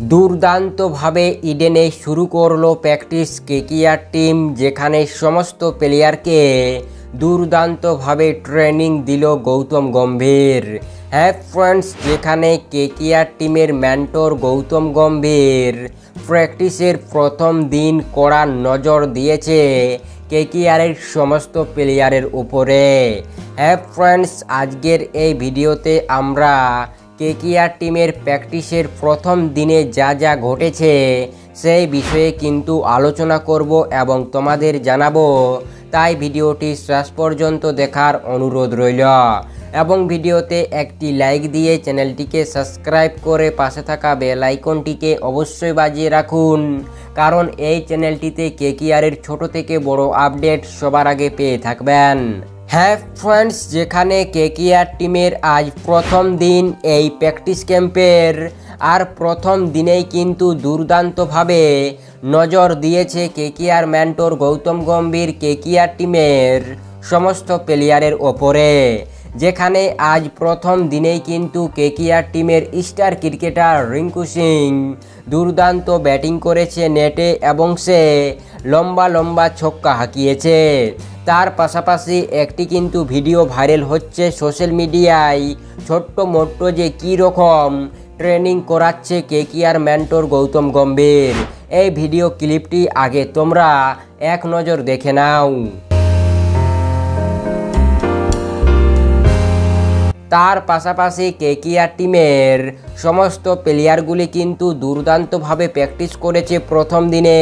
দুর্দান্তভাবে ইডেনে শুরু করলো প্র্যাকটিস কেকেআর টিম, যেখানে সমস্ত প্লেয়ারকে দুর্দান্তভাবে ট্রেনিং দিল গৌতম গম্ভীর। হ্যাঁ ফ্রেন্ডস, যেখানে কেকেআর টিমের মেন্টর গৌতম গম্ভীর প্র্যাকটিসের প্রথম দিন কড়া নজর দিয়েছে কেকেআরের সমস্ত প্লেয়ারের উপরে। হ্যাঁ ফ্রেন্ডস, আজকের এই ভিডিওতে আমরা কেকেআর টিমের প্র্যাকটিসের প্রথম দিনে যা যা ঘটেছে সেই বিষয়ে কিন্তু আলোচনা করব এবং তোমাদের জানাবো, তাই ভিডিওটি শেষ পর্যন্ত দেখার অনুরোধ রইল এবং ভিডিওতে একটি লাইক দিয়ে চ্যানেলটিকে সাবস্ক্রাইব করে পাশে থাকা বেল আইকনটিকে অবশ্যই বাজিয়ে রাখুন, কারণ এই চ্যানেলটিতে কেকেআরের ছোট থেকে বড় আপডেট সবার আগে পেয়ে থাকবেন। হ্যাঁ ফ্রেন্ডস, যেখানে কেকেআর টিমের আজ প্রথম দিন এই প্র্যাকটিস ক্যাম্পের, আর প্রথম দিনেই কিন্তু দুর্দান্তভাবে নজর দিয়েছে KKR mentor Gautam Gambhir KKR টিমের সমস্ত প্লেয়ারের ওপরে। যেখানে আজ প্রথম দিনেই কিন্তু কেকেআর টিমের স্টার ক্রিকেটার রিঙ্কু সিং দুর্দান্ত ব্যাটিং করেছে নেটে এবং সে লম্বা লম্বা ছক্কা হাঁকিয়েছে। তার পাশাপাশি একটি কিন্তু ভিডিও ভাইরাল হচ্ছে সোশ্যাল মিডিয়ায়, ছোট্ট মোট্ট যে কী রকম ট্রেনিং করাচ্ছে কেকেআর মেন্টর গৌতম গম্ভীর। এই ভিডিও ক্লিপটি আগে তোমরা এক নজর দেখে নাও। তার পাশাপাশি কেকেআর টিমের সমস্ত প্লেয়ারগুলি কিন্তু দুর্দান্তভাবে প্র্যাকটিস করেছে প্রথম দিনে,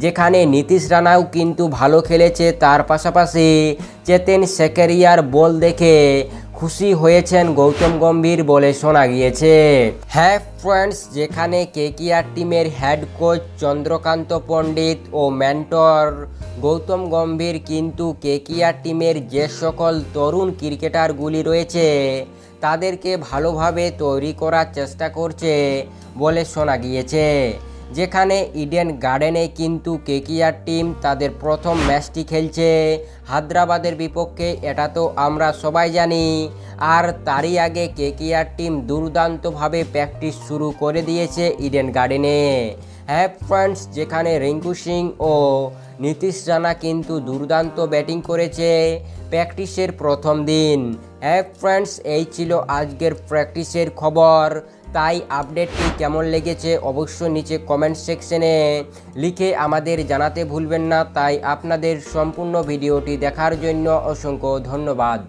যেখানে নীতিশ রানাও কিন্তু ভালো খেলেছে। তার পাশাপাশি চেতেন শেখেরিয়ার বল দেখে খুশি হয়েছেন গৌতম গম্ভীর বলে শোনা গিয়েছে। হ্যাঁ ফ্রেন্ডস, যেখানে কেকেআর টিমের হেড কোচ চন্দ্রকান্ত পণ্ডিত ও মেন্টর গৌতম গম্ভীর কিন্তু কেকেআর টিমের যে সকল তরুণ ক্রিকেটারগুলি রয়েছে তাদেরকে ভালোভাবে তৈরি করার চেষ্টা করছে বলে শোনা গিয়েছে। যেখানে ইডেন গার্ডেনে কিন্তু কেকেআর টিম তাদের প্রথম ম্যাচটি খেলছে হায়দ্রাবাদের বিপক্ষে, এটা তো আমরা সবাই জানি। আর তারই আগে কেকেআর টিম দুর্দান্তভাবে প্র্যাকটিস শুরু করে দিয়েছে ইডেন গার্ডেনে। হ্যাঁ ফ্রেন্ডস, যেখানে রিঙ্কু সিং ও নীতিশ রানা কিন্তু দুর্দান্ত ব্যাটিং করেছে প্র্যাকটিসের প্রথম দিন। হ্যাঁ ফ্রেন্ডস, এই ছিল আজকের প্র্যাকটিসের খবর। তাই আপডেটটি কেমন লেগেছে অবশ্যই নিচে কমেন্ট সেকশনে লিখে আমাদের জানাতে ভুলবেন না। তাই আপনাদের সম্পূর্ণ ভিডিওটি দেখার জন্য অসংখ্য ধন্যবাদ।